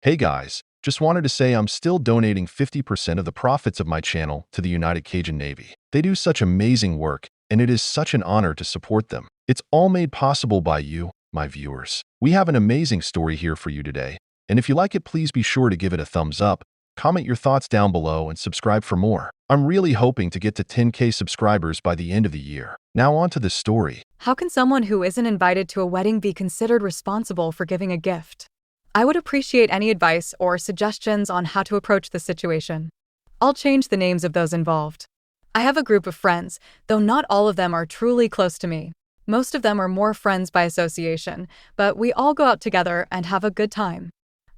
Hey guys, just wanted to say I'm still donating 50% of the profits of my channel to the United Cajun Navy. They do such amazing work, and it is such an honor to support them. It's all made possible by you, my viewers. We have an amazing story here for you today, and if you like it, please be sure to give it a thumbs up, comment your thoughts down below, and subscribe for more. I'm really hoping to get to 10K subscribers by the end of the year. Now on to the story. How can someone who isn't invited to a wedding be considered responsible for giving a gift? I would appreciate any advice or suggestions on how to approach the situation. I'll change the names of those involved. I have a group of friends, though not all of them are truly close to me. Most of them are more friends by association, but we all go out together and have a good time.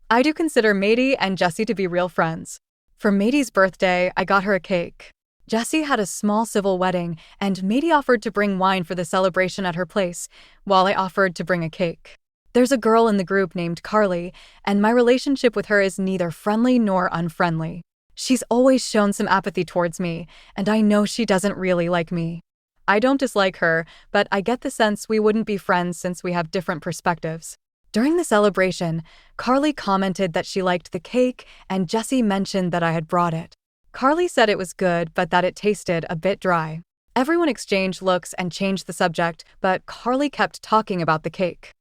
I do consider Maddie and Jessie to be real friends. For Maddie's birthday, I got her a cake. Jessie had a small civil wedding, and Maddie offered to bring wine for the celebration at her place, while I offered to bring a cake. There's a girl in the group named Carly, and my relationship with her is neither friendly nor unfriendly. She's always shown some apathy towards me, and I know she doesn't really like me. I don't dislike her, but I get the sense we wouldn't be friends since we have different perspectives. During the celebration, Carly commented that she liked the cake, and Jessie mentioned that I had brought it. Carly said it was good, but that it tasted a bit dry. Everyone exchanged looks and changed the subject, but Carly kept talking about the cake.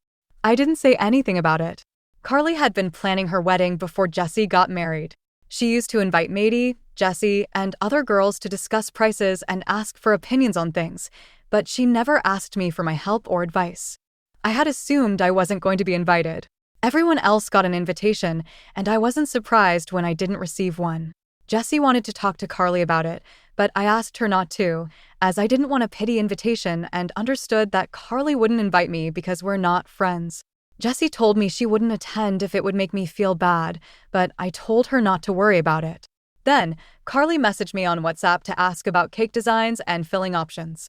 I didn't say anything about it. Carly had been planning her wedding before Jessie got married. She used to invite Maddie, Jessie, and other girls to discuss prices and ask for opinions on things, but she never asked me for my help or advice. I had assumed I wasn't going to be invited. Everyone else got an invitation, and I wasn't surprised when I didn't receive one. Jessie wanted to talk to Carly about it, but I asked her not to, as I didn't want a pity invitation and understood that Carly wouldn't invite me because we're not friends. Jessie told me she wouldn't attend if it would make me feel bad, but I told her not to worry about it. Then, Carly messaged me on WhatsApp to ask about cake designs and filling options.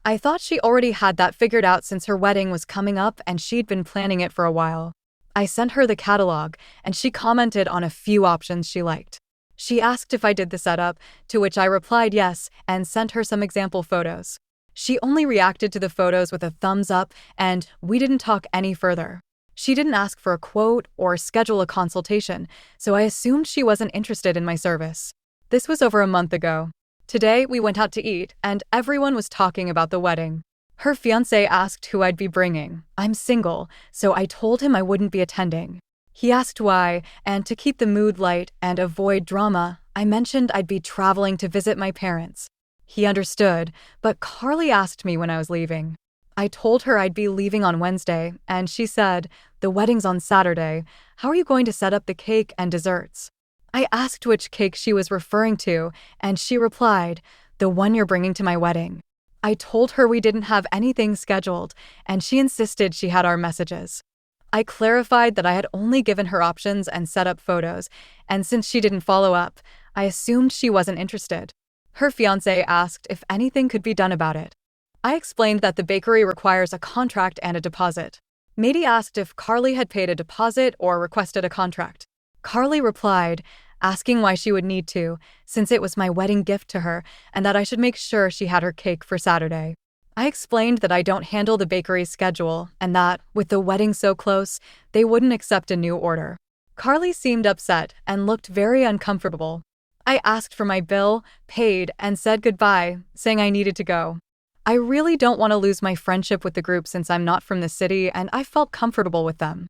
I thought she already had that figured out since her wedding was coming up and she'd been planning it for a while. I sent her the catalog, and she commented on a few options she liked. She asked if I did the setup, to which I replied yes and sent her some example photos. She only reacted to the photos with a thumbs up, and we didn't talk any further. She didn't ask for a quote or schedule a consultation, so I assumed she wasn't interested in my service. This was over a month ago. Today, we went out to eat, and everyone was talking about the wedding. Her fiancé asked who I'd be bringing. I'm single, so I told him I wouldn't be attending. He asked why, and to keep the mood light and avoid drama, I mentioned I'd be traveling to visit my parents. He understood, but Carly asked me when I was leaving. I told her I'd be leaving on Wednesday, and she said, "The wedding's on Saturday. How are you going to set up the cake and desserts?" I asked which cake she was referring to, and she replied, "The one you're bringing to my wedding." I told her we didn't have anything scheduled, and she insisted she had our messages. I clarified that I had only given her options and set up photos, and since she didn't follow up, I assumed she wasn't interested. Her fiancé asked if anything could be done about it. I explained that the bakery requires a contract and a deposit. Maddie asked if Carly had paid a deposit or requested a contract. Carly replied, asking why she would need to, since it was my wedding gift to her, and that I should make sure she had her cake for Saturday. I explained that I don't handle the bakery's schedule, and that, with the wedding so close, they wouldn't accept a new order. Carly seemed upset and looked very uncomfortable. I asked for my bill, paid, and said goodbye, saying I needed to go. I really don't want to lose my friendship with the group since I'm not from the city and I felt comfortable with them.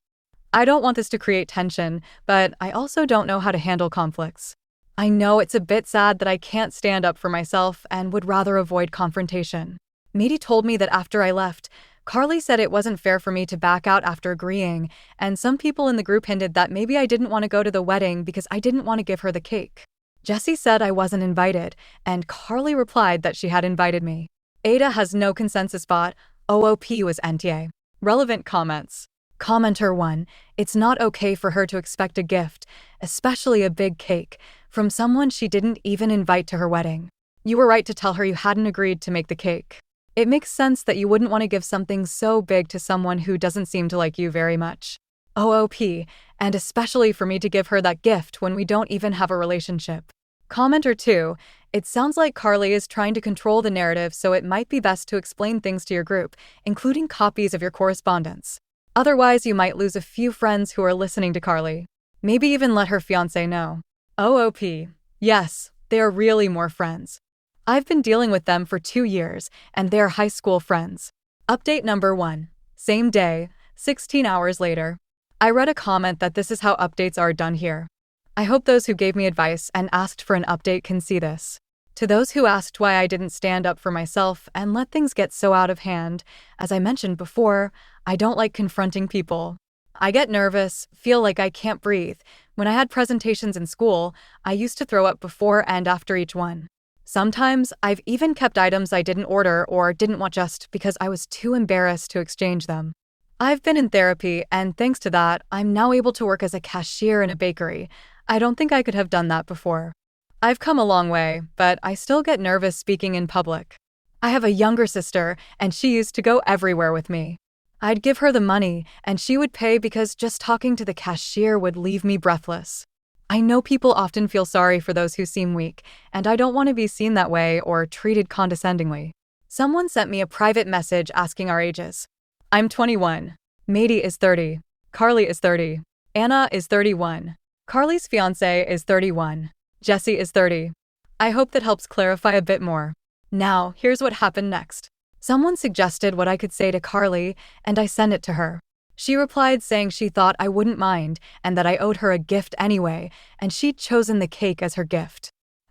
I don't want this to create tension, but I also don't know how to handle conflicts. I know it's a bit sad that I can't stand up for myself and would rather avoid confrontation. Maddie told me that after I left, Carly said it wasn't fair for me to back out after agreeing, and some people in the group hinted that maybe I didn't want to go to the wedding because I didn't want to give her the cake. Jessie said I wasn't invited, and Carly replied that she had invited me. Aita has no consensus bot, OOP was NTA. Relevant comments. Commenter 1, it's not okay for her to expect a gift, especially a big cake, from someone she didn't even invite to her wedding. You were right to tell her you hadn't agreed to make the cake. It makes sense that you wouldn't want to give something so big to someone who doesn't seem to like you very much. OOP, and especially for me to give her that gift when we don't even have a relationship. Commenter 2, it sounds like Carly is trying to control the narrative, so it might be best to explain things to your group, including copies of your correspondence. Otherwise, you might lose a few friends who are listening to Carly. Maybe even let her fiancé know. OOP. Yes, they are really more friends. I've been dealing with them for 2 years, and they're high school friends. Update number 1. Same day, 16 hours later. I read a comment that this is how updates are done here. I hope those who gave me advice and asked for an update can see this. To those who asked why I didn't stand up for myself and let things get so out of hand, as I mentioned before, I don't like confronting people. I get nervous, feel like I can't breathe. When I had presentations in school, I used to throw up before and after each one. Sometimes, I've even kept items I didn't order or didn't want just because I was too embarrassed to exchange them. I've been in therapy, and thanks to that, I'm now able to work as a cashier in a bakery. I don't think I could have done that before. I've come a long way, but I still get nervous speaking in public. I have a younger sister, and she used to go everywhere with me. I'd give her the money, and she would pay because just talking to the cashier would leave me breathless. I know people often feel sorry for those who seem weak, and I don't want to be seen that way or treated condescendingly. Someone sent me a private message asking our ages. I'm 21. Maddie is 30. Carly is 30. Anna is 31. Carly's fiancé is 31. Jesse is 30. I hope that helps clarify a bit more. Now, here's what happened next. Someone suggested what I could say to Carly, and I sent it to her. She replied saying she thought I wouldn't mind and that I owed her a gift anyway, and she'd chosen the cake as her gift.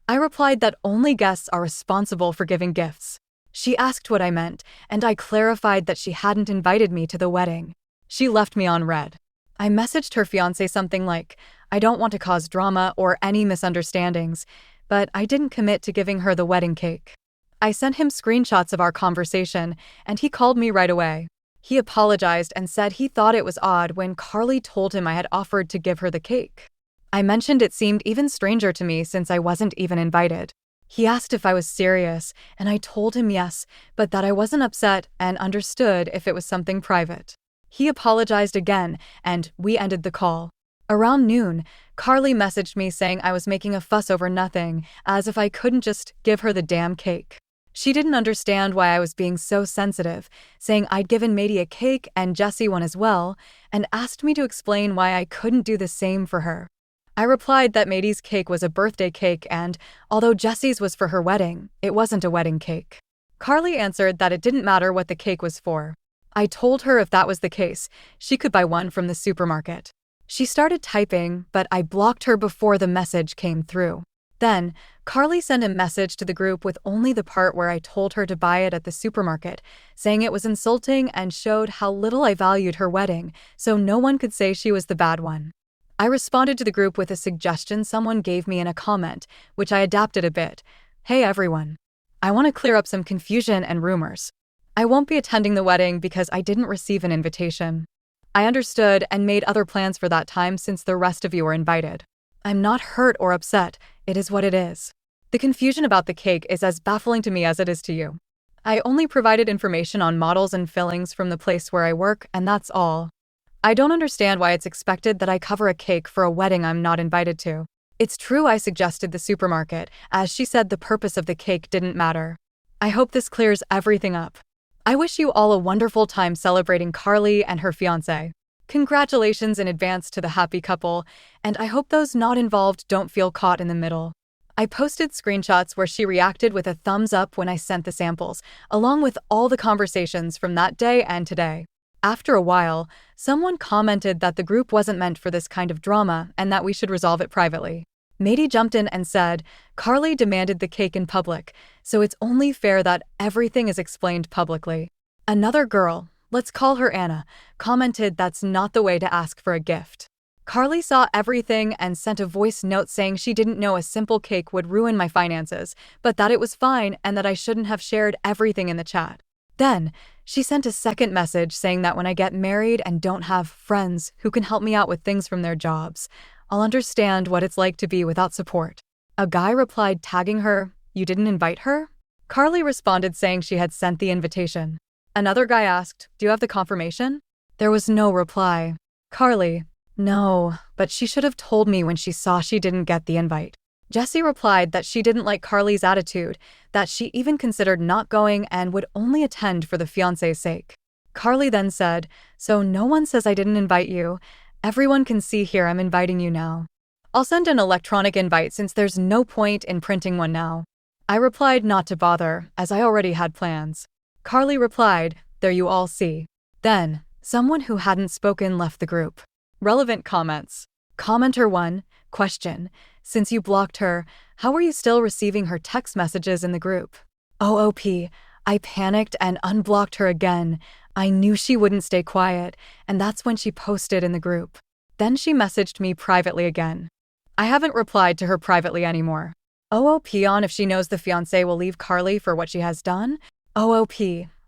I replied that only guests are responsible for giving gifts. She asked what I meant, and I clarified that she hadn't invited me to the wedding. She left me on read. I messaged her fiancé something like, I don't want to cause drama or any misunderstandings, but I didn't commit to giving her the wedding cake. I sent him screenshots of our conversation, and he called me right away. He apologized and said he thought it was odd when Carly told him I had offered to give her the cake. I mentioned it seemed even stranger to me since I wasn't even invited. He asked if I was serious, and I told him yes, but that I wasn't upset and understood if it was something private. He apologized again, and we ended the call. Around noon, Carly messaged me saying I was making a fuss over nothing, as if I couldn't just give her the damn cake. She didn't understand why I was being so sensitive, saying I'd given Maddie a cake and Jessie one as well, and asked me to explain why I couldn't do the same for her. I replied that Maddie's cake was a birthday cake and, although Jessie's was for her wedding, it wasn't a wedding cake. Carly answered that it didn't matter what the cake was for. I told her if that was the case, she could buy one from the supermarket. She started typing, but I blocked her before the message came through. Then, Carly sent a message to the group with only the part where I told her to buy it at the supermarket, saying it was insulting and showed how little I valued her wedding, so no one could say she was the bad one. I responded to the group with a suggestion someone gave me in a comment, which I adapted a bit. Hey everyone. I want to clear up some confusion and rumors. I won't be attending the wedding because I didn't receive an invitation. I understood and made other plans for that time since the rest of you were invited. I'm not hurt or upset, it is what it is. The confusion about the cake is as baffling to me as it is to you. I only provided information on models and fillings from the place where I work, and that's all. I don't understand why it's expected that I cover a cake for a wedding I'm not invited to. It's true I suggested the supermarket, as she said the purpose of the cake didn't matter. I hope this clears everything up. I wish you all a wonderful time celebrating Carly and her fiancé. Congratulations in advance to the happy couple, and I hope those not involved don't feel caught in the middle. I posted screenshots where she reacted with a thumbs up when I sent the samples, along with all the conversations from that day and today. After a while, someone commented that the group wasn't meant for this kind of drama and that we should resolve it privately. Maddie jumped in and said, Carly demanded the cake in public, so it's only fair that everything is explained publicly. Another girl, let's call her Anna, commented that's not the way to ask for a gift. Carly saw everything and sent a voice note saying she didn't know a simple cake would ruin my finances, but that it was fine and that I shouldn't have shared everything in the chat. Then, she sent a second message saying that when I get married and don't have friends who can help me out with things from their jobs, I'll understand what it's like to be without support. A guy replied tagging her, "You didn't invite her?" Carly responded saying she had sent the invitation. Another guy asked, "Do you have the confirmation?" There was no reply. Carly, "No, but she should have told me when she saw she didn't get the invite." Jessie replied that she didn't like Carly's attitude, that she even considered not going and would only attend for the fiancé's sake. Carly then said, "So no one says I didn't invite you," Everyone can see here I'm inviting you now. I'll send an electronic invite since there's no point in printing one now. I replied not to bother, as I already had plans. Carly replied, there you all see. Then, someone who hadn't spoken left the group. Relevant comments. Commenter 1, question. Since you blocked her, how are you still receiving her text messages in the group? OOP, I panicked and unblocked her again. I knew she wouldn't stay quiet, and that's when she posted in the group. Then she messaged me privately again. I haven't replied to her privately anymore. OOP on if she knows the fiancé will leave Carly for what she has done? OOP,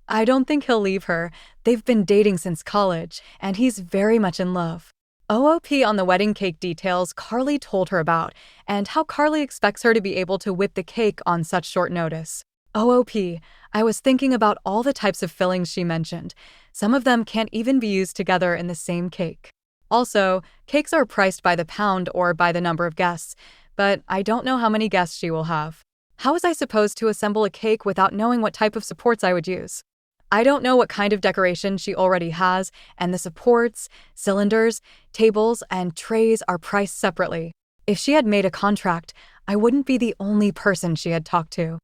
I don't think he'll leave her. They've been dating since college, and he's very much in love. OOP on the wedding cake details Carly told her about, and how Carly expects her to be able to whip the cake on such short notice. OOP, I was thinking about all the types of fillings she mentioned. Some of them can't even be used together in the same cake. Also, cakes are priced by the pound or by the number of guests, but I don't know how many guests she will have. How was I supposed to assemble a cake without knowing what type of supports I would use? I don't know what kind of decoration she already has, and the supports, cylinders, tables, and trays are priced separately. If she had made a contract, I wouldn't be the only person she had talked to.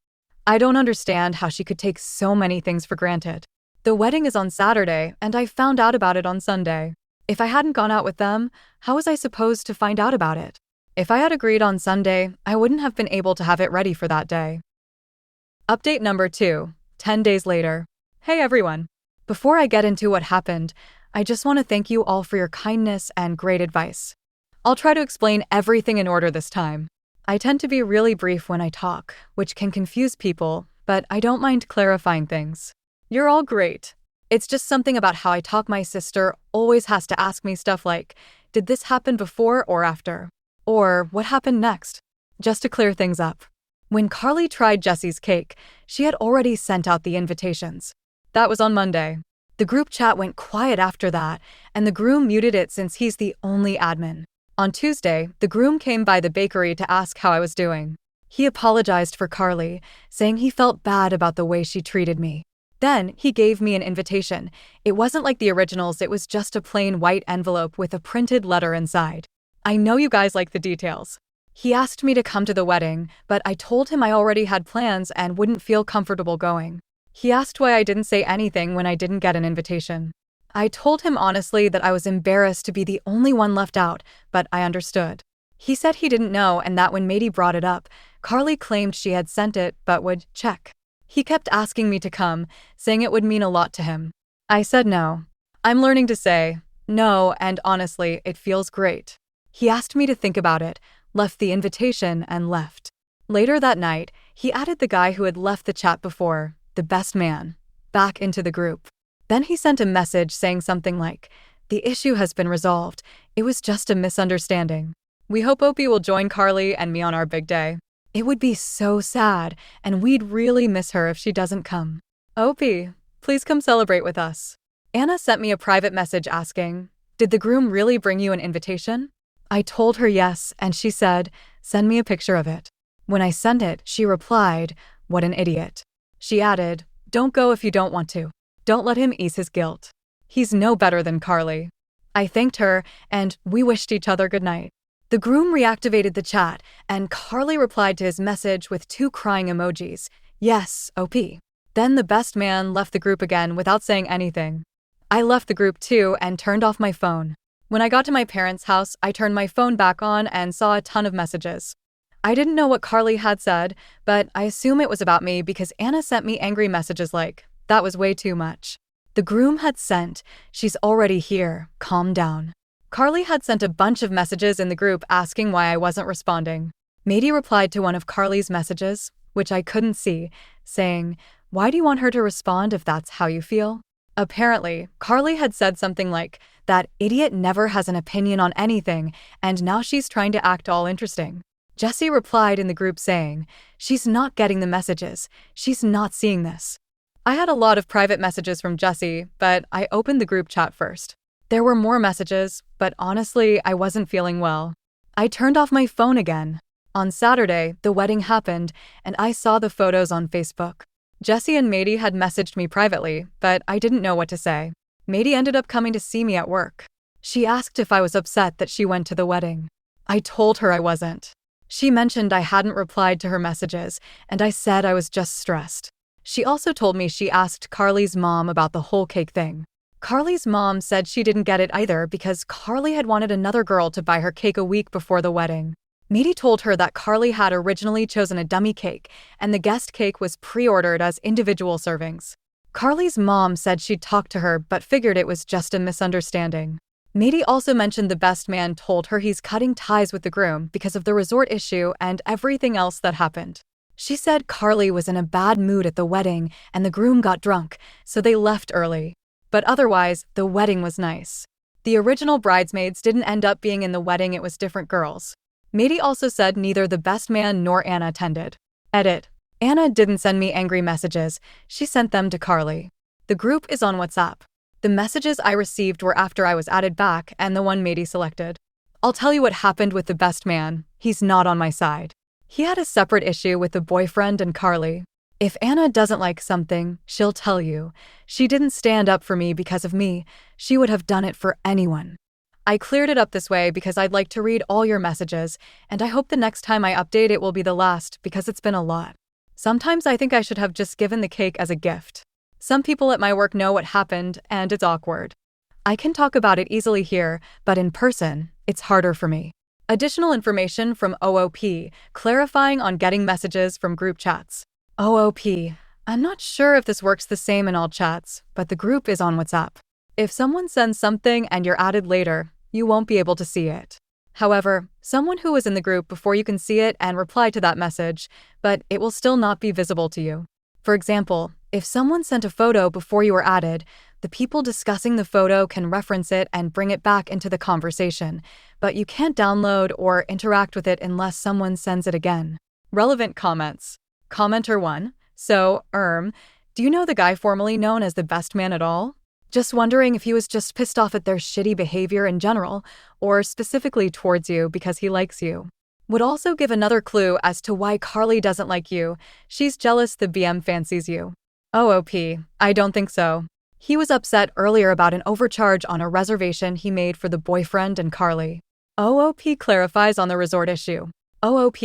I don't understand how she could take so many things for granted. The wedding is on Saturday, and I found out about it on Sunday. If I hadn't gone out with them, how was I supposed to find out about it? If I had agreed on Sunday, I wouldn't have been able to have it ready for that day. Update number 2, 10 days later. Hey everyone. Before I get into what happened, I just want to thank you all for your kindness and great advice. I'll try to explain everything in order this time. I tend to be really brief when I talk, which can confuse people, but I don't mind clarifying things. You're all great. It's just something about how I talk. My sister always has to ask me stuff like, did this happen before or after? Or what happened next? Just to clear things up. When Carly tried Jesse's cake, she had already sent out the invitations. That was on Monday. The group chat went quiet after that, and the groom muted it since he's the only admin. On Tuesday, the groom came by the bakery to ask how I was doing. He apologized for Carly, saying he felt bad about the way she treated me. Then, he gave me an invitation. It wasn't like the originals, it was just a plain white envelope with a printed letter inside. I know you guys like the details. He asked me to come to the wedding, but I told him I already had plans and wouldn't feel comfortable going. He asked why I didn't say anything when I didn't get an invitation. I told him honestly that I was embarrassed to be the only one left out, but I understood. He said he didn't know and that when Mady brought it up, Carly claimed she had sent it but would check. He kept asking me to come, saying it would mean a lot to him. I said no. I'm learning to say no, and honestly, it feels great. He asked me to think about it, left the invitation, and left. Later that night, he added the guy who had left the chat before, the best man, back into the group. Then he sent a message saying something like, the issue has been resolved. It was just a misunderstanding. We hope Opie will join Carly and me on our big day. It would be so sad, and we'd really miss her if she doesn't come. Opie, please come celebrate with us. Anna sent me a private message asking, did the groom really bring you an invitation? I told her yes, and she said, send me a picture of it. When I sent it, she replied, what an idiot. She added, don't go if you don't want to. Don't let him ease his guilt. He's no better than Carly. I thanked her, and we wished each other good night. The groom reactivated the chat, and Carly replied to his message with 2 crying emojis. Yes, OP. Then the best man left the group again without saying anything. I left the group too and turned off my phone. When I got to my parents' house, I turned my phone back on and saw a ton of messages. I didn't know what Carly had said, but I assume it was about me because Anna sent me angry messages like, that was way too much. The groom had sent, she's already here, calm down. Carly had sent a bunch of messages in the group asking why I wasn't responding. Mady replied to one of Carly's messages, which I couldn't see, saying, why do you want her to respond if that's how you feel? Apparently, Carly had said something like, that idiot never has an opinion on anything, and now she's trying to act all interesting. Jesse replied in the group saying, she's not getting the messages, she's not seeing this. I had a lot of private messages from Jesse, but I opened the group chat first. There were more messages, but honestly, I wasn't feeling well. I turned off my phone again. On Saturday, the wedding happened, and I saw the photos on Facebook. Jesse and Mady had messaged me privately, but I didn't know what to say. Mady ended up coming to see me at work. She asked if I was upset that she went to the wedding. I told her I wasn't. She mentioned I hadn't replied to her messages, and I said I was just stressed. She also told me she asked Carly's mom about the whole cake thing. Carly's mom said she didn't get it either because Carly had wanted another girl to buy her cake a week before the wedding. Mady told her that Carly had originally chosen a dummy cake, and the guest cake was pre-ordered as individual servings. Carly's mom said she'd talked to her but figured it was just a misunderstanding. Mady also mentioned the best man told her he's cutting ties with the groom because of the resort issue and everything else that happened. She said Carly was in a bad mood at the wedding and the groom got drunk, so they left early. But otherwise, the wedding was nice. The original bridesmaids didn't end up being in the wedding, it was different girls. Mady also said neither the best man nor Anna attended. Edit. Anna didn't send me angry messages, she sent them to Carly. The group is on WhatsApp. The messages I received were after I was added back and the one Mady selected. I'll tell you what happened with the best man, he's not on my side. He had a separate issue with the boyfriend and Carly. If Anna doesn't like something, she'll tell you. She didn't stand up for me because of me, she would have done it for anyone. I cleared it up this way because I'd like to read all your messages, and I hope the next time I update it will be the last because it's been a lot. Sometimes I think I should have just given the cake as a gift. Some people at my work know what happened, and it's awkward. I can talk about it easily here, but in person, it's harder for me. Additional information from OOP, clarifying on getting messages from group chats. OOP, I'm not sure if this works the same in all chats, but the group is on WhatsApp. If someone sends something and you're added later, you won't be able to see it. However, someone who was in the group before you can see it and reply to that message, but it will still not be visible to you. For example, if someone sent a photo before you were added, the people discussing the photo can reference it and bring it back into the conversation, but you can't download or interact with it unless someone sends it again. Relevant comments. Commenter 1. So, do you know the guy formerly known as the best man at all? Just wondering if he was just pissed off at their shitty behavior in general, or specifically towards you because he likes you. Would also give another clue as to why Carly doesn't like you. She's jealous the BM fancies you. OOP, I don't think so. He was upset earlier about an overcharge on a reservation he made for the boyfriend and Carly. OOP clarifies on the resort issue. OOP,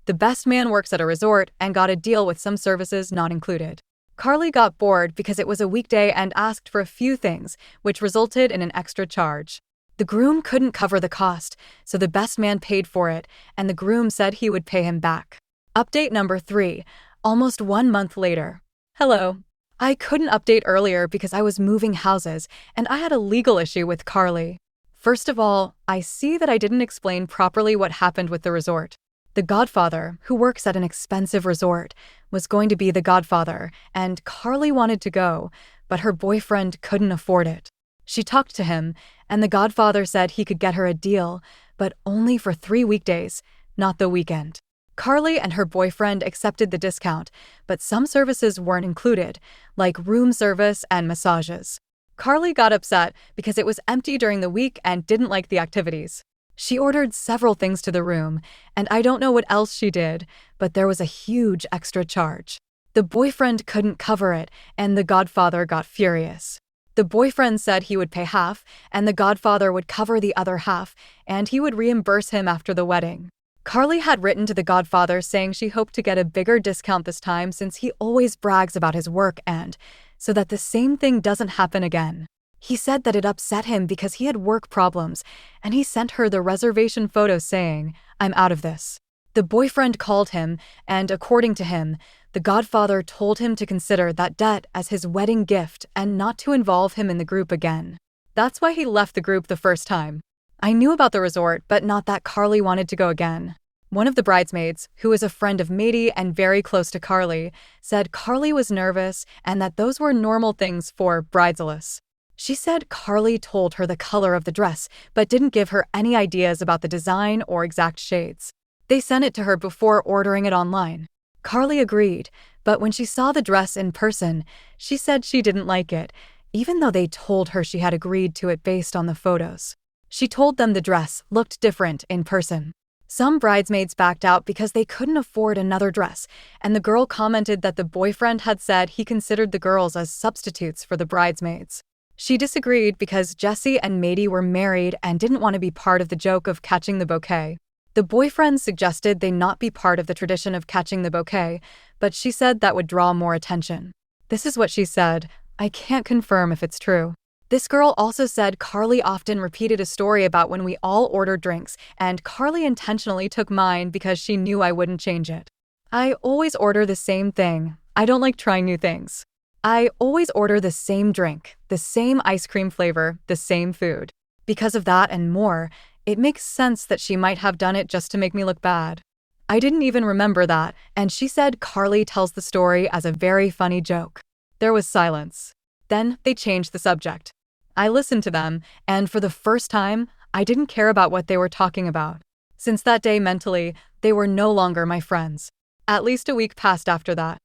the best man works at a resort and got a deal with some services not included. Carly got bored because it was a weekday and asked for a few things, which resulted in an extra charge. The groom couldn't cover the cost, so the best man paid for it, and the groom said he would pay him back. Update number 3, almost 1 month later. Hello. I couldn't update earlier because I was moving houses, and I had a legal issue with Carly. First of all, I see that I didn't explain properly what happened with the resort. The godfather, who works at an expensive resort, was going to be the godfather, and Carly wanted to go, but her boyfriend couldn't afford it. She talked to him, and the godfather said he could get her a deal, but only for 3 weekdays, not the weekend. Carly and her boyfriend accepted the discount, but some services weren't included, like room service and massages. Carly got upset because it was empty during the week and didn't like the activities. She ordered several things to the room, and I don't know what else she did, but there was a huge extra charge. The boyfriend couldn't cover it, and the godfather got furious. The boyfriend said he would pay half, and the godfather would cover the other half, and he would reimburse him after the wedding. Carly had written to the godfather saying she hoped to get a bigger discount this time since he always brags about his work and so that the same thing doesn't happen again. He said that it upset him because he had work problems, and he sent her the reservation photo saying, "I'm out of this." The boyfriend called him, and according to him, the godfather told him to consider that debt as his wedding gift and not to involve him in the group again. That's why he left the group the first time. I knew about the resort, but not that Carly wanted to go again. One of the bridesmaids, who is a friend of Mady and very close to Carly, said Carly was nervous and that those were normal things for bridezillas. She said Carly told her the color of the dress, but didn't give her any ideas about the design or exact shades. They sent it to her before ordering it online. Carly agreed, but when she saw the dress in person, she said she didn't like it, even though they told her she had agreed to it based on the photos. She told them the dress looked different in person. Some bridesmaids backed out because they couldn't afford another dress, and the girl commented that the boyfriend had said he considered the girls as substitutes for the bridesmaids. She disagreed because Jesse and Mady were married and didn't want to be part of the joke of catching the bouquet. The boyfriend suggested they not be part of the tradition of catching the bouquet, but she said that would draw more attention. This is what she said. I can't confirm if it's true. This girl also said Carly often repeated a story about when we all ordered drinks, and Carly intentionally took mine because she knew I wouldn't change it. I always order the same thing. I don't like trying new things. I always order the same drink, the same ice cream flavor, the same food. Because of that and more, it makes sense that she might have done it just to make me look bad. I didn't even remember that, and she said Carly tells the story as a very funny joke. There was silence. Then they changed the subject. I listened to them, and for the first time, I didn't care about what they were talking about. Since that day mentally, they were no longer my friends. At least a week passed after that.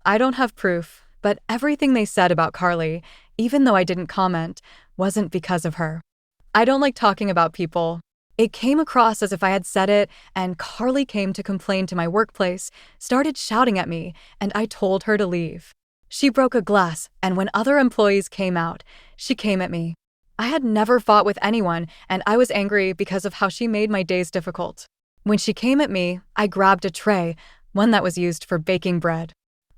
I don't have proof, but everything they said about Carly, even though I didn't comment, wasn't because of her. I don't like talking about people. It came across as if I had said it, and Carly came to complain to my workplace, started shouting at me, and I told her to leave. She broke a glass, and when other employees came out, she came at me. I had never fought with anyone, and I was angry because of how she made my days difficult. When she came at me, I grabbed a tray, one that was used for baking bread.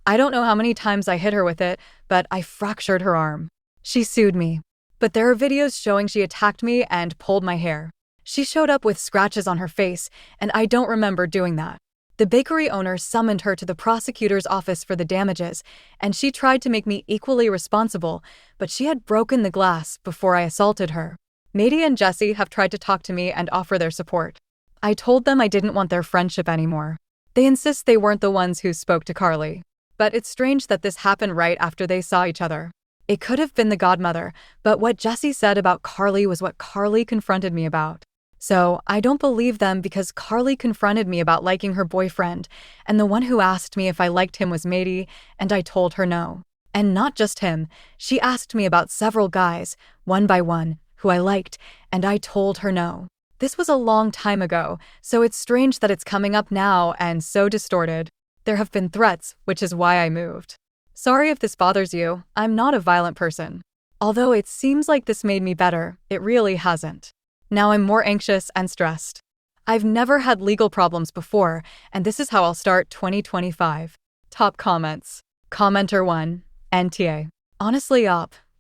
I don't know how many times I hit her with it, but I fractured her arm. She sued me. But there are videos showing she attacked me and pulled my hair. She showed up with scratches on her face, and I don't remember doing that. The bakery owner summoned her to the prosecutor's office for the damages, and she tried to make me equally responsible, but she had broken the glass before I assaulted her. Mady and Jesse have tried to talk to me and offer their support. I told them I didn't want their friendship anymore. They insist they weren't the ones who spoke to Carly. But it's strange that this happened right after they saw each other. It could have been the godmother, but what Jesse said about Carly was what Carly confronted me about. So I don't believe them because Carly confronted me about liking her boyfriend, and the one who asked me if I liked him was Mady, and I told her no. And not just him, she asked me about several guys, one by one, who I liked, and I told her no. This was a long time ago, so it's strange that it's coming up now and so distorted. There have been threats, which is why I moved. Sorry if this bothers you, I'm not a violent person. Although it seems like this made me better, it really hasn't. Now I'm more anxious and stressed. I've never had legal problems before, and this is how I'll start 2025. Top comments. Commenter 1, NTA. Honestly,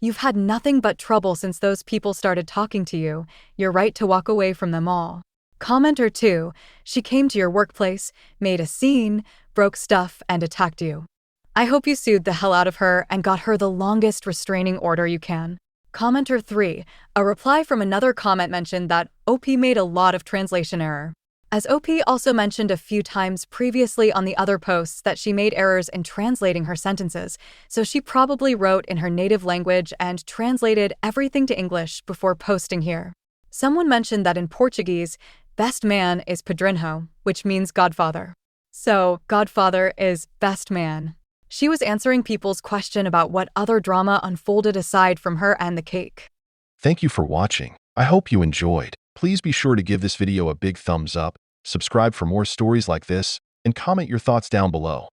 you've had nothing but trouble since those people started talking to you. You're right to walk away from them all. Commenter 2, she came to your workplace, made a scene, broke stuff, and attacked you. I hope you sued the hell out of her and got her the longest restraining order you can. Commenter 3, a reply from another comment mentioned that OP made a lot of translation error. As OP also mentioned a few times previously on the other posts that she made errors in translating her sentences, so she probably wrote in her native language and translated everything to English before posting here. Someone mentioned that in Portuguese, best man is padrinho, which means godfather. So, godfather is best man. She was answering people's question about what other drama unfolded aside from her and the cake. Thank you for watching. I hope you enjoyed. Please be sure to give this video a big thumbs up, subscribe for more stories like this, and comment your thoughts down below.